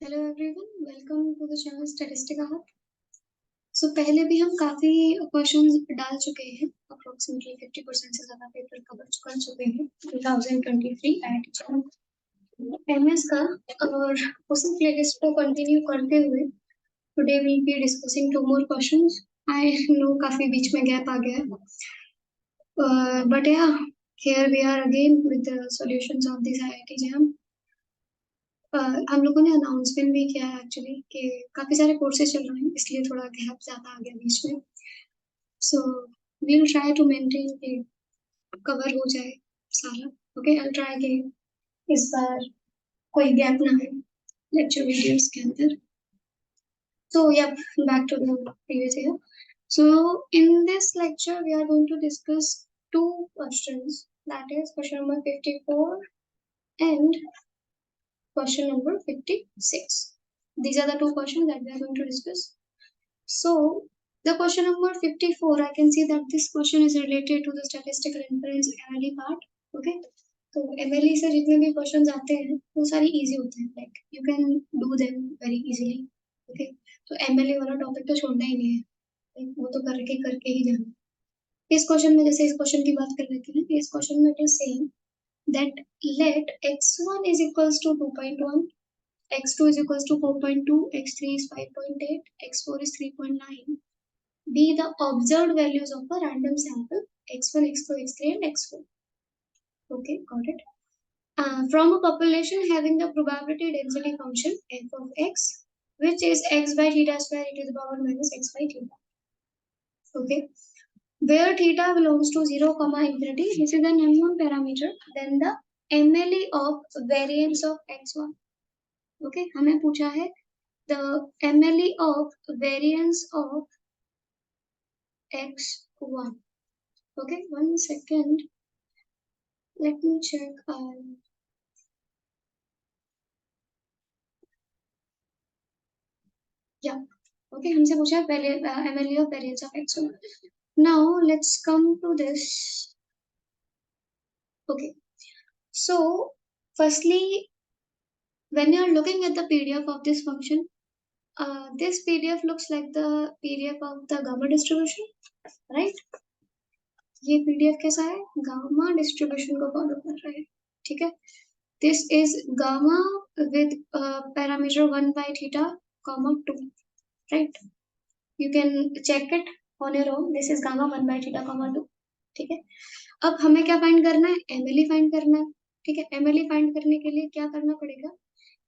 Hello everyone, welcome to the channel Statistica Hub. So पहले भी हम काफ़ी क्वेश्चंस डाल चुके हैं। अप्रोक्सीमेटली 50% से ज़्यादा पेपर कवर कर चुके हैं 2023 एमएस का। और उसी प्लेलिस्ट को कंटिन्यू करते हुए today we be discussing 2 more questions. I know काफ़ी बीच में गैप आ गया है, but yeah here we are again with the solutions of this IIT JAM. हम लोगों ने अनाउंसमेंट भी किया है एक्चुअली कि काफ़ी सारे कोर्सेज चल रहे हैं, इसलिए थोड़ा गैप ज़्यादा आ गया बीच में। So we'll try to maintain कि कवर हो जाए सारा। ओके, आई ट्राई कि इस बार कोई गैप ना है लेक्चर वीडियोस के अंदर। So yeah, back to the previous year. So in this lecture, we are going to discuss 2 questions. That is question number 54 and question number 56. These are the 2 questions that we are going to discuss. So the question number 54, I can see that this question is related to the statistical inference MLE part. Okay, तो MLE से जितने भी questions आते हैं वो सारे easy होते हैं, like you can do them very easily. Okay, तो MLE वाला टॉपिक तो छोड़ना ही नहीं है, like, वो तो करके करके ही जाना। इस क्वेश्चन में जैसे इस क्वेश्चन की बात कर लेते हैं, इस क्वेश्चन में it is saying that let x1 is equals to 2.1, x2 is equals to 4.2, x3 is 5.8, x4 is 3.9 be the observed values of a random sample x1, x2, x3 and x4. Okay, got it. From a population having the probability density function f of x, which is x by theta square e to the power minus x by theta. Okay, where theta belongs to 0, infinity, this is an unknown parameter, then the MLE of variance of x1. Okay, हमें पूछा है the MLE of variance of x1. Okay, 1 second, let me check. Yeah, okay, हमसे पूछा है पहले MLE of variance of x1. Now let's come to this. Okay, so firstly, when you are looking at the PDF of this function, this PDF looks like the PDF of the gamma distribution, right? ये PDF कैसा है? Gamma distribution को follow कर रहा है, ठीक है? This is gamma with parameter 1 by theta, 2, right? You can check it on your own. This is gamma 1 by theta, 2, ठीक है? अब हमें क्या फाइंड करना है? MLE फाइंड करना है, ठीक है? MLE फाइंड करने के लिए क्या करना पड़ेगा?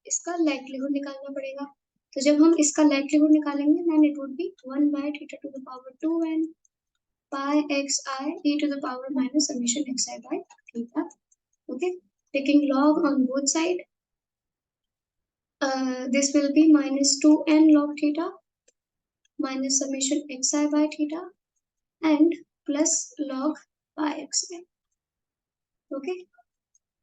इसका लाइक्लीहुड निकालना पड़ेगा। तो जब हम इसका लाइक्लीहुड निकालेंगे, then it would be 1 by theta to the power 2n pi xi e to the power minus summation xi by theta. Okay, taking log on both sides, this will be minus 2n log theta minus summation xi by theta and plus log pi xi. Okay,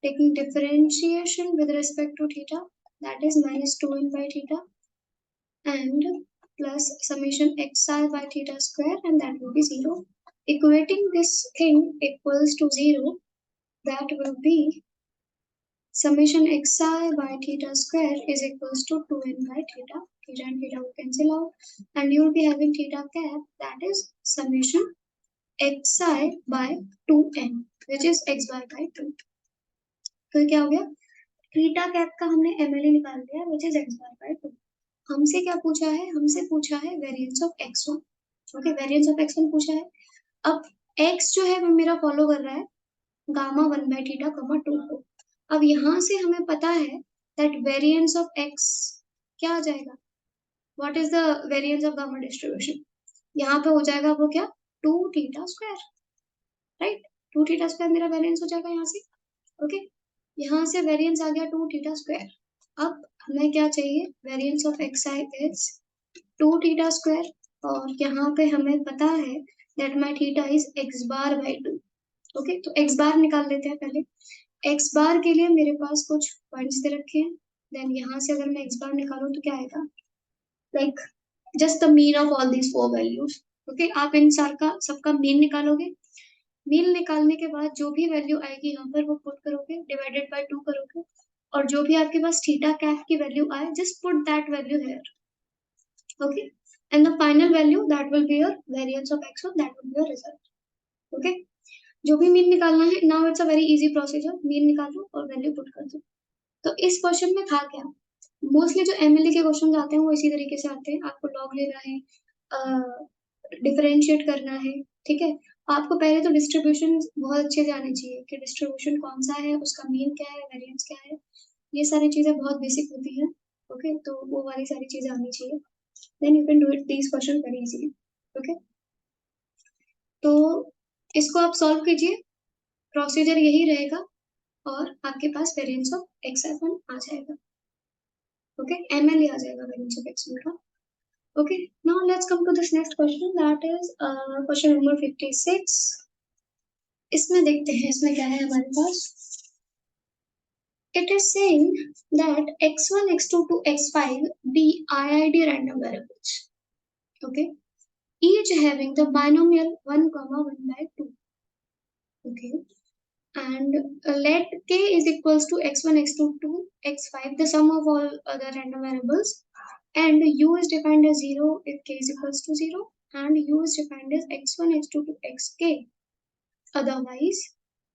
taking differentiation with respect to theta, that is minus 2n by theta and plus summation xi by theta square, and that will be 0. Equating this thing equals to 0, that will be summation xi by theta square is equals to 2n by theta. Theta and theta will cancel out, and you will be having theta cap, that is summation xi by 2n, which is x bar by 2. तो क्या हो गया? Theta cap का हमने MLE निकाल दिया, which is x bar by 2. हमसे क्या पूछा है? हमसे पूछा है variance of x1. Okay, variance of x1 पूछा है। अब x जो है वो मेरा फॉलो कर रहा है गामा 1 by थीटा, 2 को। अब यहाँ से हमें पता है that variance of x क्या आ जाएगा? What is the variance of gamma distribution? यहाँ पे हो जाएगा वो क्या? 2 theta square, right? 2 theta square मेरा वेरिएंस हो जाएगा यहाँ से। ओके, यहाँ से वेरिएंस आ गया 2 थीटा स्क्वायर। अब हमें क्या चाहिए? Variance of xi is 2 theta square, और यहाँ पे हमें पता है that my theta is x bar by 2. Okay, तो x बार निकाल लेते हैं पहले। x बार के लिए मेरे पास कुछ पॉइंट्स दे रखे हैं, देन यहाँ से अगर मैं x बार निकालूं तो क्या आएगा? Like just the mean of all these 4 values. Okay, आप इन सबका मीन निकालोगे। मीन निकालने के बाद जो भी वैल्यू आएगी यहाँ पर वो पुट करोगे, डिवाइडेड बाय 2 करोगे, और जो भी आपके पास थीटा कैप की वैल्यू आए, just put that value here, okay, and the final value that will be your variance of x1, that will be your result, okay. जो भी मीन निकालना है, now it's a very easy procedure, mean निकालो और value put कर दो। तो इस क्वेश्चन में था क्या, मोस्टली जो एमएलए के क्वेश्चन आते हैं वो इसी तरीके से आते हैं, आपको लॉग लेना है, डिफरेंशिएट करना है, ठीक है। आपको पहले तो डिस्ट्रीब्यूशन बहुत अच्छे से आनी चाहिए कि डिस्ट्रीब्यूशन कौन सा है, उसका मीन क्या है, वेरिएंस क्या है, ये सारी चीजें बहुत बेसिक होती हैं, ओके। तो वो वाली सारी चीजें आनी चाहिए, then you can do it these question very easily, okay. तो इसको आप सॉल्व कीजिए, प्रोसीजर यही रहेगा, और आपके पास वेरिएंस ऑफ x1 आ जाएगा, ओके, एमएल आ जाएगा वेरिएंस ऑफ x1 का, okay. Now let's come to this next question, that is question number 56। इसमें देखते हैं इसमें क्या है हमारे पास। It is saying that x1, x2 to x5 be IID random variables, okay, each having the binomial 1 comma 1 by 2, okay, and let k is equals to x1, x2 to x5, the sum of all other random variables, and u is defined as 0 if k is equals to 0, and u is defined as x1, x2 to xk otherwise,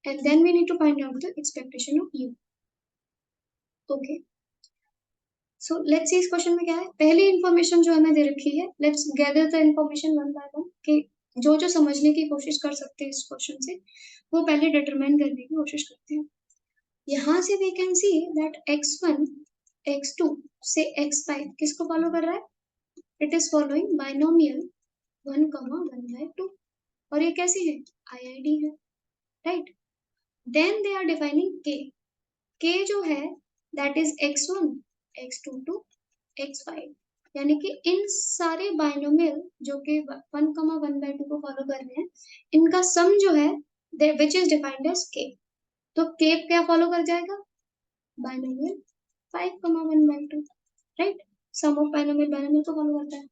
and then we need to find out the expectation of u, okay. So let's see इस question में क्या है, पहली information जो हमें दे रखी है, let's gather the information one by one, कि जो जो समझने की कोशिश कर सकते हैं इस क्वेश्चन से, वो पहले डिटरमाइन करने की कोशिश करते हैं। यहाँ से we can see that x1, x2 से x5 किसको फॉलो कर रहा है, it is following binomial 1 comma 1 by 2, और ये कैसी है, आईआईडी है, right. Then they are defining k जो है that is x1, x2 to x5, यानी कि इन सारे बाइनोमियल जो कि 1 comma 1 by 2 को फॉलो कर रहे हैं, इनका सम जो है which is defined as k, तो k क्या फॉलो कर जाएगा, binomial 5 comma 1 by 2, right. Sum of binomial binomial को फॉलो करता है,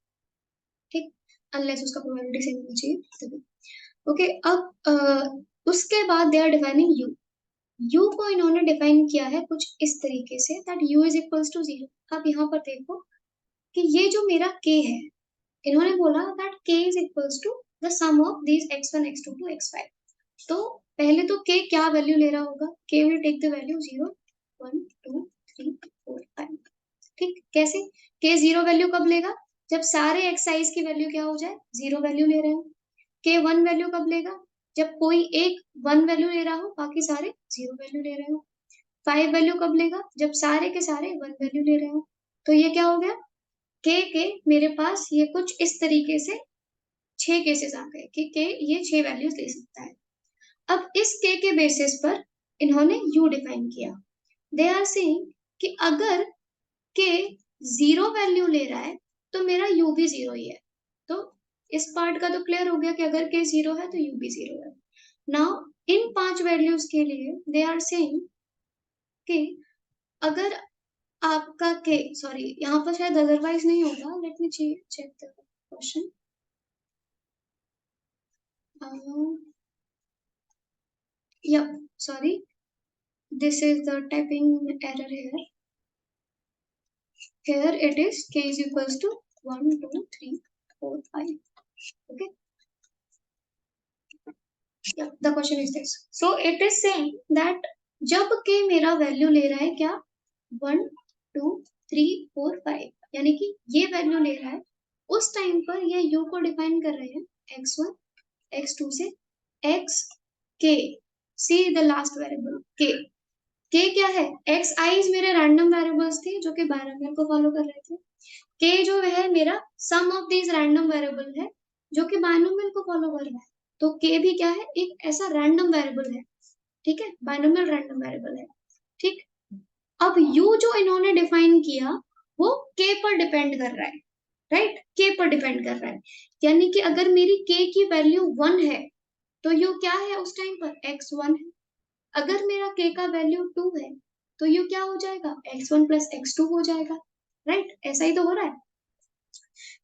ठीक, अनलेस उसका प्रोबेबिलिटी सेम होनी चाहिए तभी, ओके। अब उसके बाद they are defining u, u को इन्होंने डिफाइन किया है कुछ इस तरीके से that u is equals to 0। अब यहाँ पर देखो कि ये जो मेरा k है, इन्होंने बोला that k is equals to the sum of these x1, x2 to x5, तो पहले तो k क्या वैल्यू ले रहा होगा, k will take the value 0, 1, 2, 3, 4, 5, ठीक। कैसे, k 0 वैल्यू कब लेगा, जब सारे एक्साइज की वैल्यू क्या हो जाए, 0 वैल्यू ले रहे हो। k 1 वैल्यू कब लेगा, जब कोई एक 1 वैल्यू ले रहा हो, बाकी सारे 0 वैल्यू ले रहे हो। 5 वैल्यू कब लेगा, जब सारे के सारे 1 वैल्यू ले रहे हो। तो ये क्या हो गया, के मेरे पास ये कुछ इस तरीके से 6 केसेस आ गए कि के ये 6 वैल्यूज ले सकता है। अब इस के बेसिस पर इन्होंने यू डिफाइन किया, दे आर सेइंग कि अगर के 0 वैल्यू ले रहा है तो मेरा यू भी 0 ही है। तो इस पार्ट का तो क्लियर हो गया कि अगर के 0 है तो यू भी 0 है। नाउ इन 5 वैल्यूज के लिए दे आर सेइंग कि अगर आपका के, सॉरी यहाँ पर शायद अदरवाइज नहीं होगा, let me check the question, yep, sorry, this is the typing error here. Here it is k is equals to 1, 2, 3, 4, 5, okay. Yeah, the question is this, so it is saying that जब k मेरा value ले रहा है क्या, 1, 2, 3, 4, 5, यानी कि ये value ले रहा है, उस टाइम पर ये u को डिफाइन कर रहे हैं x1, x2 से xk, see the last variable k, k क्या है, x i's मेरे रैंडम वेरिएबल्स थे जो कि बाइनोमियल को फॉलो कर रहे थे, k जो है मेरा सम ऑफ दीज रैंडम वेरिएबल है जो कि बाइनोमियल को फॉलो कर रहा है, तो k भी क्या है, एक ऐसा रैंडम वेरिएबल है, ठीक है, बाइनोमियल रैंडम वेरिएबल है, ठीक। अब u जो इन्होंने डिफाइन किया वो k पर डिपेंड कर रहा है, राइट, k पर डिपेंड कर रहा है, यानी कि अगर मेरी k की वैल्यू 1 है तो u क्या है उस टाइम पर, x1 है। अगर मेरा k का वैल्यू 2 है तो u क्या हो जाएगा, x1 प्लस x2 हो जाएगा, राइट, ऐसा ही तो हो रहा है।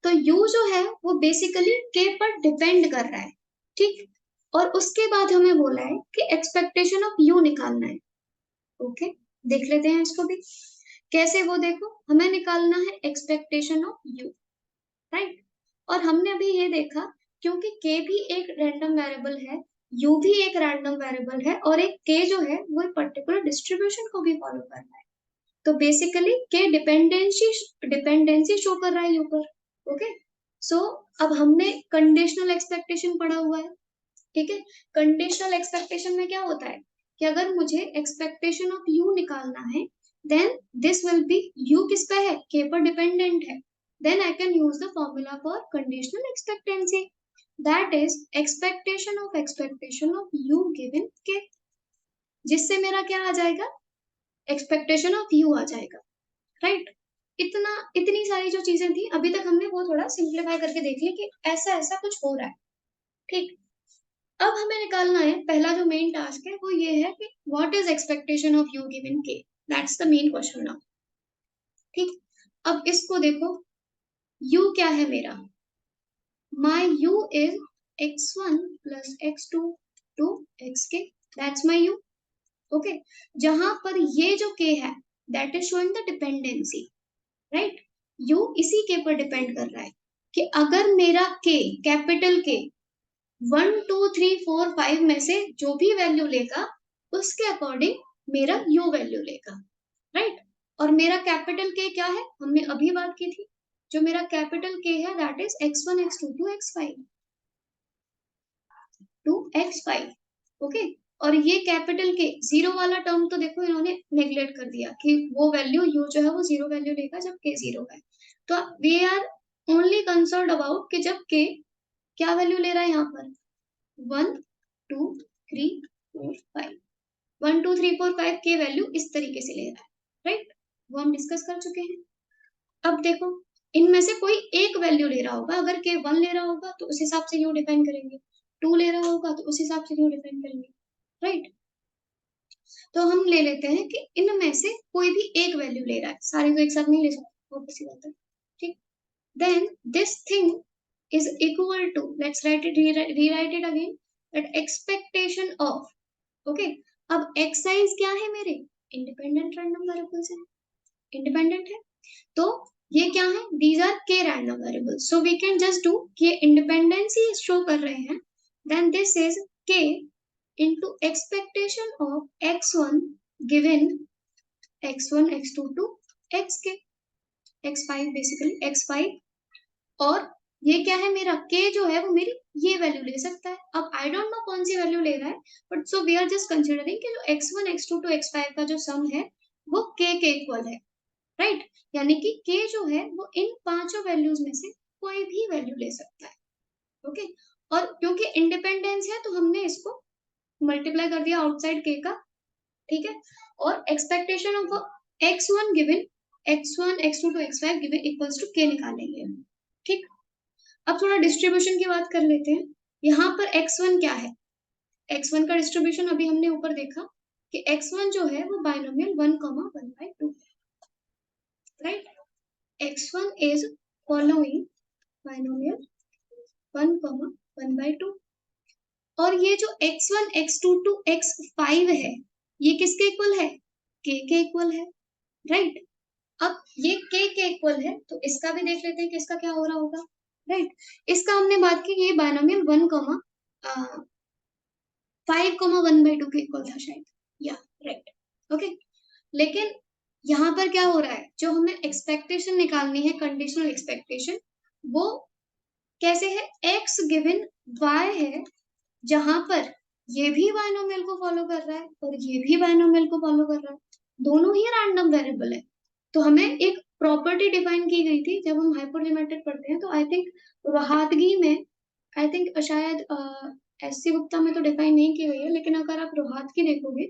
तो u जो है वो बेसिकली k पर डिपेंड कर रहा है, ठीक। और उसके बाद हमें बोला है कि एक्सपेक्टेशन ऑफ u निकालना है, ओके। देख लेते हैं इसको भी कैसे। वो देखो, हमें निकालना है एक्सपेक्टेशन ऑफ यू, राइट। और हमने अभी ये देखा, क्योंकि के भी एक रैंडम वेरिएबल है, यू भी एक रैंडम वेरिएबल है, और एक के जो है वो एक पर्टिकुलर डिस्ट्रीब्यूशन को भी फॉलो कर रहा है, तो बेसिकली के डिपेंडेंसी डिपेंडेंसी शो कर रहा है यू पर। ओके, सो अब हमने कंडीशनल एक्सपेक्टेशन पढ़ा हुआ है, ठीक है। कंडीशनल एक्सपेक्टेशन में क्या होता है कि अगर मुझे एक्सपेक्टेशन ऑफ यू निकालना है, then this will be, u किस पे है, के पर डिपेंडेंट है, then I can use the formula for conditional expectancy, that is expectation of u given k, जिससे मेरा क्या आ जाएगा, एक्सपेक्टेशन ऑफ यू आ जाएगा, राइट। इतनी सारी जो चीजें थी अभी तक हमने वो थोड़ा सिंप्लीफाई करके देख लिया कि ऐसा ऐसा कुछ हो रहा है, ठीक। अब हमें निकालना है, पहला जो मेन टास्क है वो ये है कि what is expectation of u given के, that's the main question now, ठीक। अब इसको देखो, यू क्या है मेरा, my u is x1 plus x2 to xk, that's my u. Okay, जहां पर ये जो k है that is showing the dependency, right. U इसी के पर डिपेंड कर रहा है कि अगर मेरा k, कैपिटल के 1 2 3 4 5 में से जो भी वैल्यू लेगा उसके अकॉर्डिंग मेरा यू वैल्यू लेगा, राइट। और मेरा कैपिटल के क्या है, हमने अभी बात की थी, जो मेरा कैपिटल के है that is x1 x2 to x5, okay. और ये कैपिटल के जीरो वाला टर्म तो देखो इन्होंने नेग्लेक्ट कर दिया कि वो वैल्यू यू जो है वो जीरो वैल्यू लेगा जब के जीरो है, तो we are only concern about कि जब के क्या वैल्यू ले रहा है यहाँ पर, 1 2 3 4 5, 1 2 3 4 5 के वैल्यू इस तरीके से ले रहा है, राइट। वो हम डिस्कस कर चुके हैं। अब देखो, इनमें से कोई एक वैल्यू ले रहा होगा, अगर के 1 ले रहा होगा तो उस हिसाब से यू डिफाइन करेंगे, 2 ले रहा होगा तो उस हिसाब से यू डिफाइन करेंगे, राइट। तो हम ले लेते हैं कि इनमें से कोई भी एक वैल्यू ले रहा है, सारे को एक साथ नहीं ले सकते, वो किसी बात है, ठीक। then this thing is equal to, let's write it, rewrite it again, that expectation of, okay। अब एक्साइज क्या है मेरे, इंडिपेंडेंट रैंडम वेरिएबल्स है, इंडिपेंडेंट है, तो ये क्या है, these are k random variables, so we can just do कि इंडिपेंडेंसी शो कर रहे हैं, then this is k into expectation of x1 given x1 x2 to xk, x5 basically x5, और ये क्या है मेरा k जो है वो मेरी ये वैल्यू ले सकता है। अब आई डोंट नो कौन सी वैल्यू ले रहा है, but so we are just considering कि जो x1 x2 टू x5 का जो सम है वो k के इक्वल है, राइट। यानी कि k जो है वो इन पांचों वैल्यूज में से कोई भी वैल्यू ले सकता है, ओके। और क्योंकि इंडिपेंडेंस है तो हमने इसको मल्टीप्लाई कर दिया आउटसाइड k का, ठीक है। और expectation of x1 given x1 x2 to x5 given equals to k निकालेंगे, ठीक। अब थोड़ा डिस्ट्रीब्यूशन की बात कर लेते हैं। यहाँ पर x1 क्या है, x1 का डिस्ट्रीब्यूशन अभी हमने ऊपर देखा कि x1 जो है वो बाइनोमियल 1,1/2 है, right. x1 is following binomial 1,1/2, और ये जो x1 x2 टू x5 है ये किसके इक्वल है, k के इक्वल है, राइट। अब ये k के इक्वल है तो इसका भी देख लेते हैं कि इसका क्या हो रहा होगा, राइट। इसका हमने बात की ये बाइनोमियल 5,1/2 के इक्वल था शायद, या राइट, ओके। लेकिन यहाँ पर क्या हो रहा है, जो हमें एक्सपेक्टेशन निकालनी है कंडीशनल एक्सपेक्टेशन, वो कैसे है, x गिवन y है, जहां पर ये भी बाइनोमियल को फॉलो कर रहा है और ये भी बाइनोमियल को फॉलो कर रहा है, दोनों ही रैंडम वेरिएबल है। तो हमें एक प्रॉपर्टी डिफाइन की गई थी जब हम हाइपरलिमिटेड पढ़ते हैं, तो आई थिंक रोहातगी में, आई थिंक शायद एससी गुप्ता में तो डिफाइन नहीं की गई है, लेकिन अगर आप रोहातगी देखोगे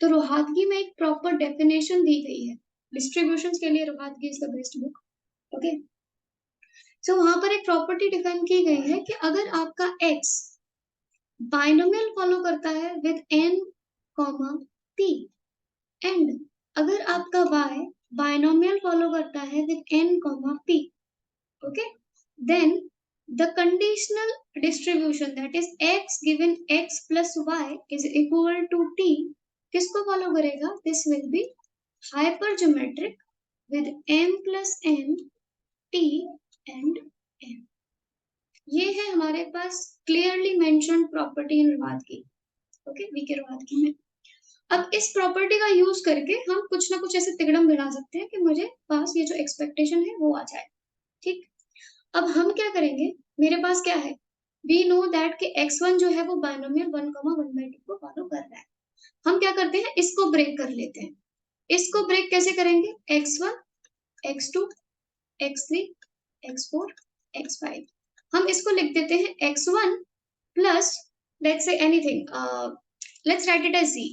तो रोहातगी में एक प्रॉपर डेफिनेशन दी गई है डिस्ट्रीब्यूशन के लिए, Rohatgi is the best book, okay. So वहां पर एक प्रॉपर्टी डिफाइन की गई है कि अगर आपका x बाइनोमियल फॉलो करता है with n comma p, and अगर आपका y बाइनोमियल फॉलो करता है with n comma p, okay, then the conditional distribution that is x given x plus y is equal to t किसको follow करेगा, this will be hypergeometric with m plus n, t and m. ये है हमारे पास clearly mentioned property in Rohatgi, okay, V K Rohatgi में। अब इस property का यूज करके हम कुछ ना कुछ ऐसे तिकड़म बना सकते हैं कि मुझे पास ये जो एक्सपेक्टेशन है वो आ जाए, ठीक। अब हम क्या करेंगे, मेरे पास क्या है, वी नो दैट कि x1 जो है वो बाइनोमियल 1,1/2 को फॉलो कर रहा है। हम क्या करते हैं, इसको ब्रेक कर लेते हैं। इसको ब्रेक कैसे करेंगे, x1, x2, x3, x4, x5। हम इसको लिख देते हैं x1 plus, let's say anything, let's write it as z,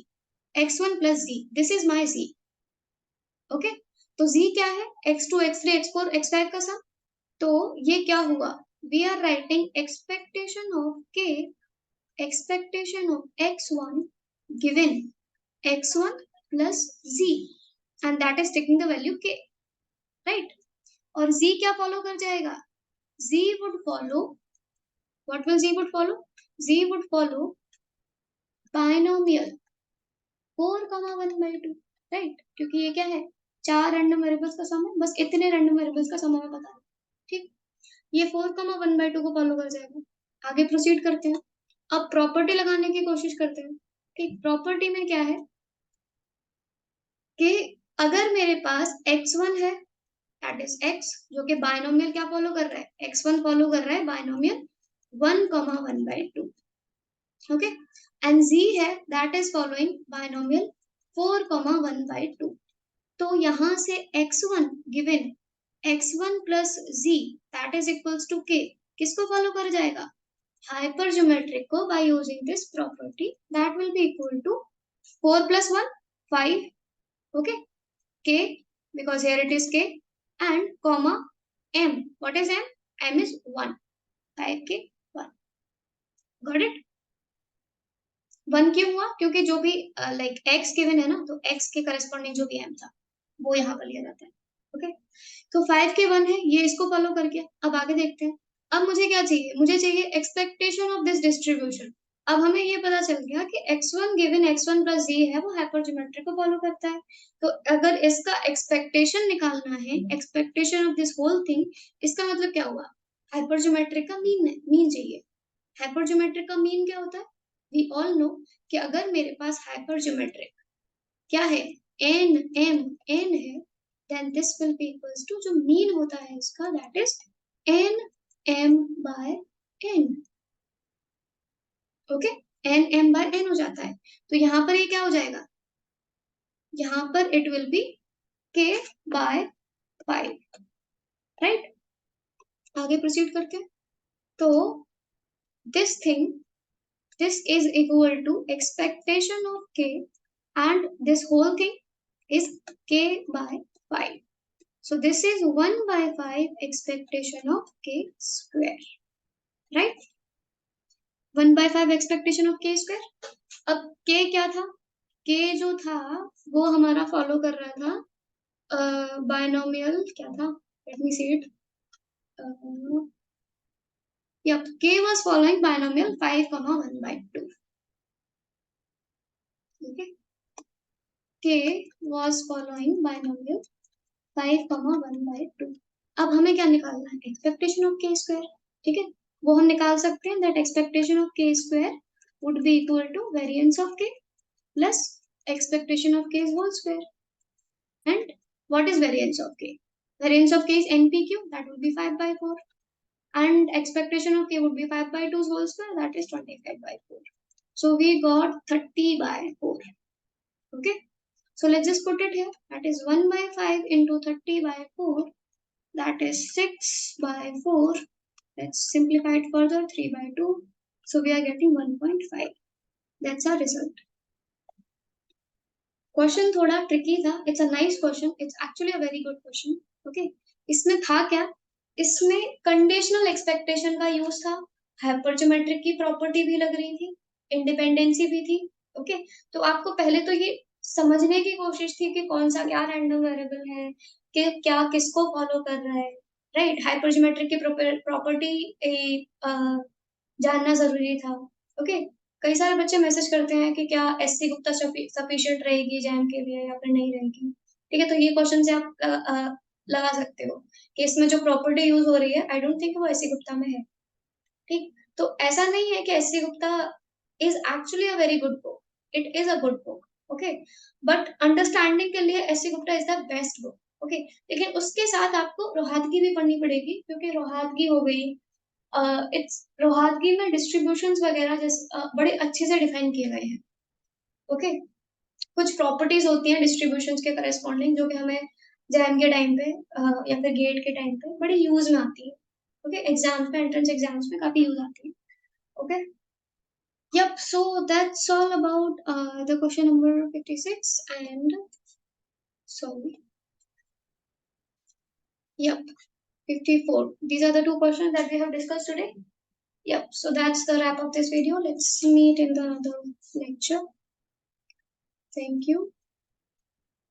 x1 plus z, this is my z, okay. तो z क्या है, x2, x3, x4, x5 का सम। तो ये क्या हुआ, we are writing expectation of k, expectation of x1 given x1 plus z and that is taking the value k, right? और z क्या फॉलो कर जाएगा, z would follow, what will z would follow, z would follow binomial 4,1/2, right? क्योंकि ये क्या है, 4 random variables का सम है, बस इतने रैंडम वेरिएबल्स का सम हमें पता है, ठीक। ये 4,1/2 को फॉलो कर जाएगा। आगे प्रोसीड करते हैं, अब प्रॉपर्टी लगाने की कोशिश करते हैं, ठीक। प्रॉपर्टी में क्या है कि अगर मेरे पास x1 है, दैट इज x, जो कि बाइनोमियल क्या फॉलो कर रहा है, x1 फॉलो कर रहा है बाइनोमियल 1,1/2, ओके, एंड z है दैट इज फॉलोइंग बाइनोमियल 4,1/2। तो यहाँ से x1 given x1 plus z that is equals to k, किसको फॉलो कर जाएगा, hypergeometric को, by using this property that will be equal to 4 plus 1 5, okay, k because here it is k, and comma m, what is m, m is 1, 5k 1, got it। 1 क्यों हुआ, क्योंकि जो भी like x given है ना, तो x के corresponding जो भी m था वो यहाँ पर लिया जाता है, ओके। तो 5 के 1 है, ये इसको फॉलो कर गया। अब आगे देखते हैं, अब मुझे क्या चाहिए, मुझे चाहिए एक्सपेक्टेशन ऑफ दिस डिस्ट्रीब्यूशन। अब हमें ये पता चल गया कि x1 given x1 plus z है वो हाइपरजीमेट्रिक को फॉलो करता है। तो अगर इसका एक्सपेक्टेशन निकालना है, expectation of this whole thing, इसका मतलब क्या हुआ, हाइपरजीमेट्रिक का मीन है, मीन चाहिए। हाइपरजीमेट्रिक का मीन क्या होता है, वी ऑल नो कि अगर मेरे पास हाइपरजीमेट्रिक क्या है, n m n है, then this will be equals to, जो मीन होता है इसका, that is n m by n, okay, n m by n हो जाता है। तो यहाँ पर ये क्या हो जाएगा, यहाँ पर it will be k by 5, right? आगे प्रोसीड करते हैं, तो this thing, this is equal to expectation of k and this whole thing is k by 5. So this is 1 by 5 expectation of k square, right? 1 by 5 expectation of k square। अब k क्या था, k जो था वो हमारा follow कर रहा था बाइनोमियल, क्या था, let me see it, yep, k was following binomial 5,1/2, okay, k was following binomial 5,1/2। अब हमें क्या निकालना है, एक्सपेक्टेशन ऑफ के स्क्वायर, ठीक है, वो हम निकाल सकते हैं, that expectation of k square would be equal to variance of k plus expectation of k whole square. And what is variance of k, variance of k is npq, that would be 5/4, and expectation of k would be 5/2 whole square, that is 25/4, so we got 30/4, okay। So let's just put it here, that is 1 by 5 into 30/4, that is 6/4. Let's simplify it further, 3/2. So we are getting 1.5. That's our result. Question थोड़ा tricky था. It's a nice question. It's actually a very good question. Okay. इसमें था क्या? इसमें conditional expectation का use था. Hypergeometric की property भी लग रही थी. Independency भी थी. Okay. तो आपको पहले तो ये समझने की कोशिश थी कि कौन सा क्या रैंडम वेरिएबल है, कि क्या किसको फॉलो कर रहा है, राइट। हाइपरजीमेट्रिक की प्रॉपर्टी जानना जरूरी था, ओके। कई सारे बच्चे मैसेज करते हैं कि क्या एससी गुप्ता सफिशिएंट रहेगी जैम के लिए या फिर नहीं रहेगी, ठीक है, तो ये क्वेश्चन से आप लगा सकते हो कि इसमें जो प्रॉपर्टी यूज हो रही है, आई डोंट थिंक वो एस सी गुप्ता में है। ठीक, तो ऐसा नहीं है कि S C Gupta is actually a very good book, it is a good book, okay, but understanding के लिए S C Gupta is the best book, okay. लेकिन उसके साथ आपको रोहातगी भी पढ़नी पड़ेगी, क्योंकि रोहातगी हो गई, इट्स रोहातगी में डिस्ट्रीब्यूशंस वगैरह जैसे बड़े अच्छे से डिफाइन किए गए हैं, ओके। कुछ प्रॉपर्टीज होती हैं डिस्ट्रीब्यूशंस के करस्पॉन्डिंग, जो कि हमें जैम के टाइम पे या फिर गेट के टाइम पे बड़ी यूज में आती है, ओके, एग्जाम्स में, एंट्रेंस एग्जाम्स में काफी यूज आती है, okay. Yep, so that's all about the question number 56 and sorry, yep, 54. These are the two questions that we have discussed today. Yep, so that's the wrap of this video. Let's meet in the other lecture. Thank you.